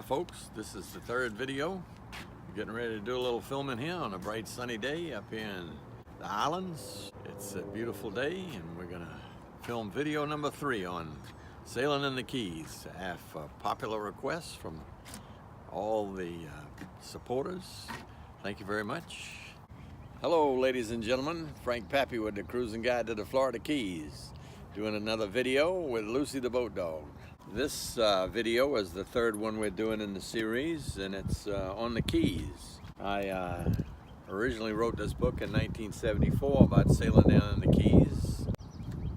folks. This is the third video. We're getting ready to do a little filming here on a bright sunny day up here in the islands. It's a beautiful day and we're gonna film video number 3 on sailing in the Keys after popular requests from all the supporters. Thank you very much. Hello ladies and gentlemen, Frank Papy with the Cruising Guide to the Florida Keys, doing another video with Lucy the Boat Dog. This video is the third one we're doing in the series, and it's on the Keys. I originally wrote this book in 1974 about sailing down in the Keys.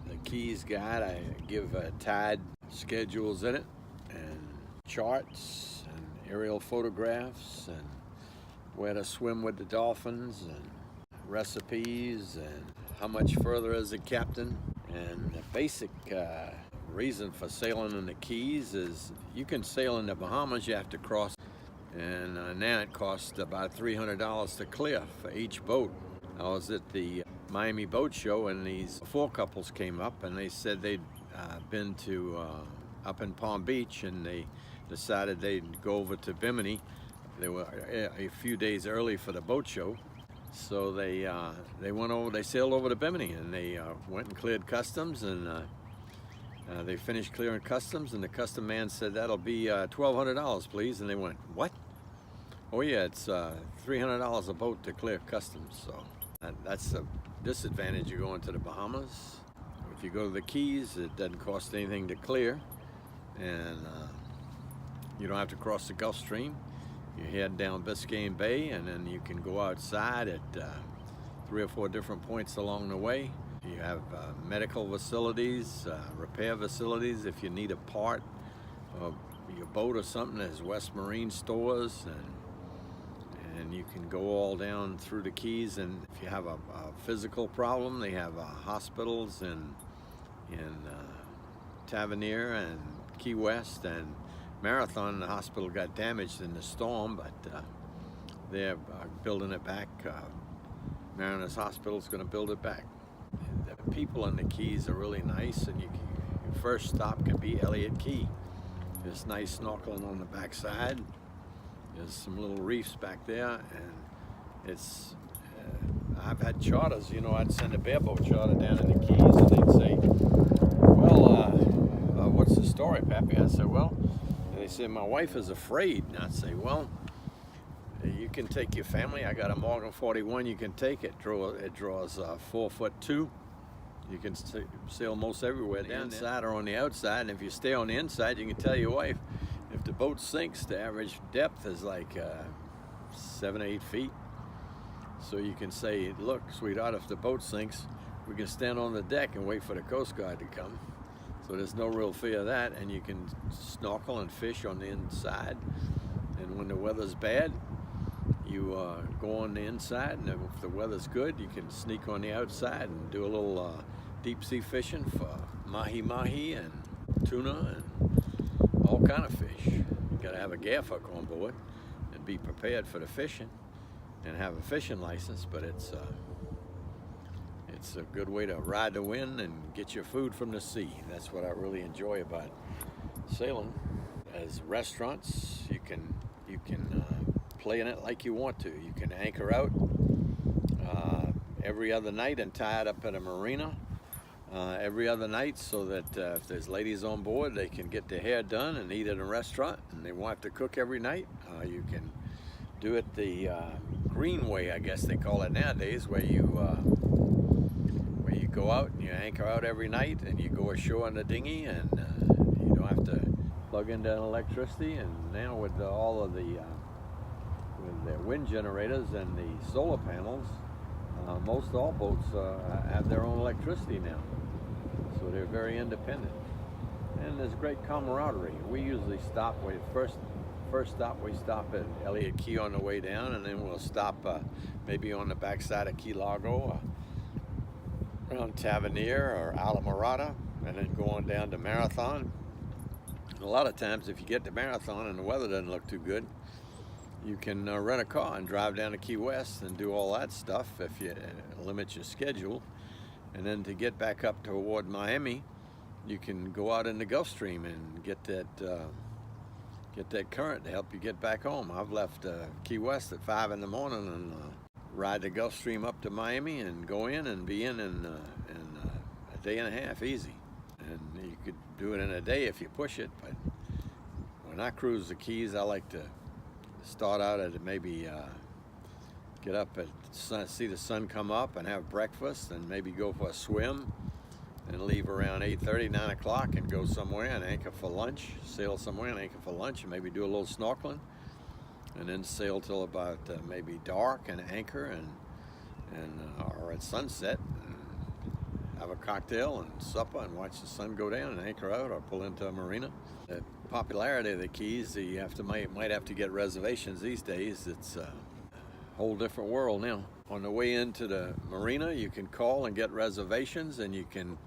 The Keys Guide, I give tide schedules in it, and charts, and aerial photographs, and where to swim with the dolphins, and recipes, and how much further is the captain. And the basic reason for sailing in the Keys is you can sail in the Bahamas, you have to cross, and now it costs about $300 to clear for each boat. I was at the Miami Boat Show and these 4 couples came up and they said they'd been to up in Palm Beach, and they decided they'd go over to Bimini. They were a few days early for the boat show, so they went over. They sailed over to Bimini and they went and cleared customs, and they finished clearing customs, and the custom man said, "That'll be $1,200, please." And they went, "What?" "Oh yeah, it's $300 a boat to clear customs." So that's the disadvantage of going to the Bahamas. If you go to the Keys, it doesn't cost anything to clear, and you don't have to cross the Gulf Stream. You head down Biscayne Bay, and then you can go outside at 3 or 4 different points along the way. You have medical facilities, repair facilities. If you need a part of your boat or something, there's West Marine stores, and you can go all down through the Keys. And if you have a physical problem, they have hospitals in Tavernier and Key West and Marathon. The hospital got damaged in the storm, but they're building it back. Mariners Hospital is going to build it back. The people in the Keys are really nice, and your first stop can be Elliott Key. There's nice snorkeling on the backside. There's some little reefs back there, and it's I've had charters, you know. I'd send a bareboat charter down in the Keys, and they'd say, "Well, what's the story, Pappy?" I'd say, "Well," they say, "my wife is afraid." And I'd say, "Well, you can take your family. I got a Morgan 41. You can take it. It draws 4'2". You can sail most everywhere, the inside or on the outside. And if you stay on the inside, you can tell your wife, if the boat sinks, the average depth is like 7 or 8 feet. So you can say, 'Look, sweetheart, if the boat sinks, we can stand on the deck and wait for the Coast Guard to come.' So there's no real fear of that, and you can snorkel and fish on the inside. And when the weather's bad, you go on the inside, and if the weather's good, you can sneak on the outside and do a little deep sea fishing for mahi-mahi and tuna and all kind of fish. You gotta have a gaff hook on board and be prepared for the fishing and have a fishing license, but it's a good way to ride the wind and get your food from the sea. That's what I really enjoy about sailing. As restaurants, you can play in it like you want to. You can anchor out every other night and tie it up at a marina every other night, so that if there's ladies on board, they can get their hair done and eat at a restaurant, and they won't have to cook every night. You can do it the green way, I guess they call it nowadays, where you go out and you anchor out every night, and you go ashore in the dinghy, and you don't have to plug into electricity. And now with all of the wind generators and the solar panels, most all boats have their own electricity now, so they're very independent. And there's great camaraderie. We usually stop with first stop, we stop at Elliott Key on the way down, and then we'll stop maybe on the backside of Key Largo, around Tavernier or Alamorada, and then go on down to Marathon. And a lot of times, if you get to Marathon and the weather doesn't look too good, you can rent a car and drive down to Key West and do all that stuff if you limit your schedule. And then to get back up toward Miami, you can go out in the Gulf Stream and get that get that current to help you get back home. I've left Key West at 5 in the morning and ride the Gulf Stream up to Miami and go in and be in a day and a half easy. And you could do it in a day if you push it, but when I cruise the Keys, I like to start out at maybe get up at sun, see the sun come up and have breakfast and maybe go for a swim and leave around 8:30, 9 o'clock and go somewhere and anchor for lunch, sail somewhere and anchor for lunch and maybe do a little snorkeling and then sail till about maybe dark and anchor and or at sunset and have a cocktail and supper and watch the sun go down and anchor out or pull into a marina. The popularity of the Keys, you might have to get reservations these days. It's a whole different world now. On the way into the marina, you can call and get reservations, and you can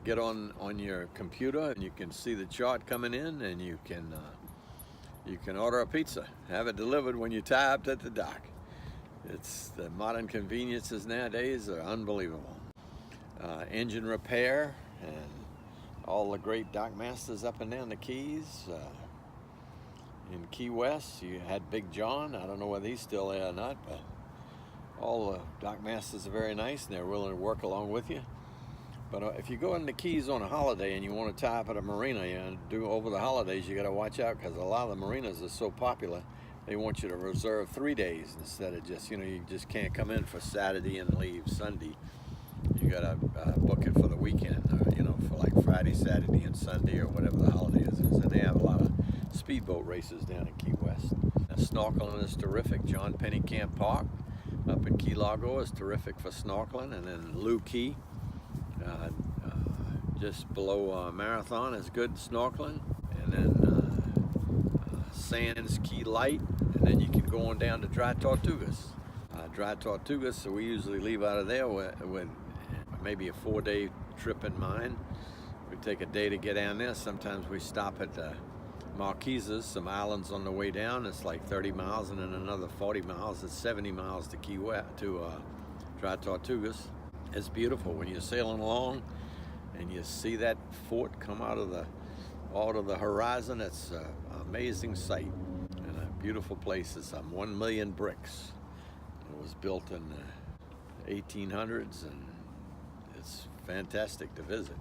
get on your computer and you can see the chart coming in, and you can order a pizza, have it delivered when you tie up at the dock. It's the modern conveniences nowadays are unbelievable. Engine repair and all the great dock masters up and down the Keys. In Key West, you had Big John. I don't know whether he's still there or not, but all the dock masters are very nice and they're willing to work along with you. But if you go in the Keys on a holiday and you want to tie up at a marina and do over the holidays, you got to watch out because a lot of the marinas are so popular. They want you to reserve 3 days instead of just, you just can't come in for Saturday and leave Sunday. You got to book it for the weekend, or, for like Friday, Saturday, and Sunday, or whatever the holiday is. And they have a lot of speedboat races down in Key West. Snorkeling is terrific. John Pennycamp Park up in Key Largo is terrific for snorkeling. And then Lou Key, just below Marathon, is good snorkeling. And then Sands Key Light. And then you can go on down to Dry Tortugas. Dry Tortugas, so we usually leave out of there with maybe a 4-day trip in mind. We take a day to get down there. Sometimes we stop at Marquesas, some islands on the way down. It's like 30 miles and then another 40 miles. It's 70 miles to Key West, to Dry Tortugas. It's beautiful when you're sailing along and you see that fort come out of the horizon. It's an amazing sight and a beautiful place. It's 1 million bricks. It was built in the 1800s and it's fantastic to visit.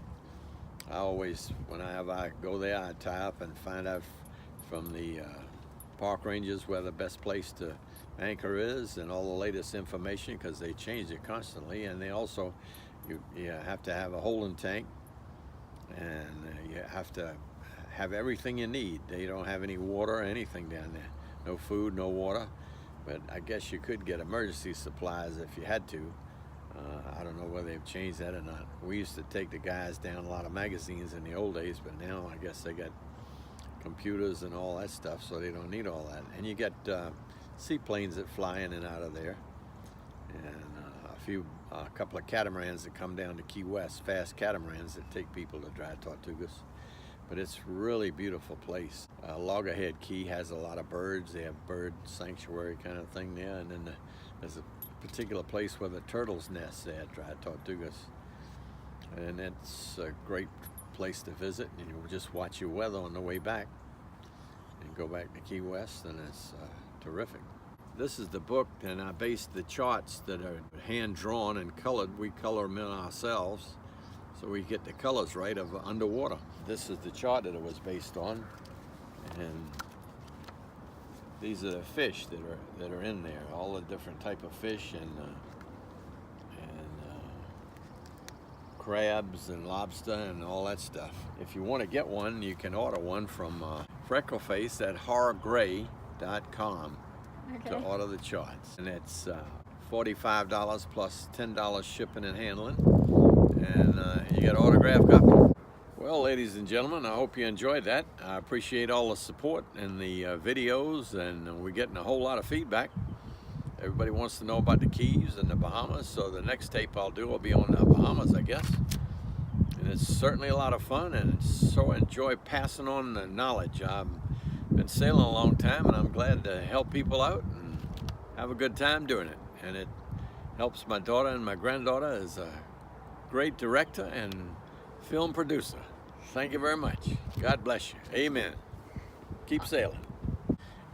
I always, when I go there, I tie up and find out from the park rangers where the best place to anchor is and all the latest information because they change it constantly. And they also, you have to have a holding tank and you have to have everything you need. They don't have any water or anything down there. No food, no water. But I guess you could get emergency supplies if you had to. I don't know whether they've changed that or not. We used to take the guys down a lot of magazines in the old days, but now I guess they got computers and all that stuff, so they don't need all that. And you get seaplanes that fly in and out of there, and a couple of catamarans that come down to Key West, fast catamarans that take people to Dry Tortugas. But it's a really beautiful place. Loggerhead Key has a lot of birds. They have bird sanctuary kind of thing there. And then there's a particular place where the turtles nest there at Dry Tortugas. And it's a great place to visit. And you just watch your weather on the way back and go back to Key West, and it's terrific. This is the book, and I based the charts that are hand-drawn and colored. We color them in ourselves, so we get the colors right of underwater. This is the chart that it was based on, and these are the fish that are in there, all the different type of fish and crabs and lobster and all that stuff. If you want to get one, you can order one from Freckleface at horrorgray.com to order the charts, and it's $45 plus $10 shipping and handling. And you get an autographed copy. Well, ladies and gentlemen, I hope you enjoyed that. I appreciate all the support and the videos, and we're getting a whole lot of feedback. Everybody wants to know about the Keys and the Bahamas, so the next tape I'll do will be on the Bahamas, I guess. And it's certainly a lot of fun, and so enjoy passing on the knowledge. I've been sailing a long time, and I'm glad to help people out and have a good time doing it. And it helps my daughter and my granddaughter as a great director and film producer. Thank you very much. God bless you. Amen. keep sailing.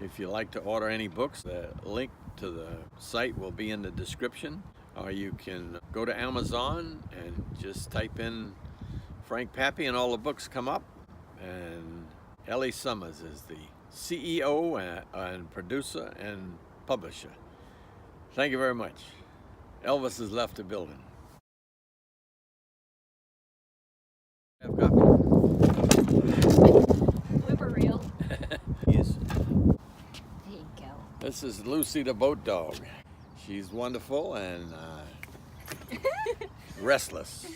If you like to order any books, the link to the site will be in the description, or you can go to Amazon and just type in Frank Papy and all the books come up. And Ellie Summers is the CEO and producer and publisher. Thank you very much. Elvis has left the building. Have copy? Blooper reel. Yes. There you go. This is Lucy the boat dog. She's wonderful and restless.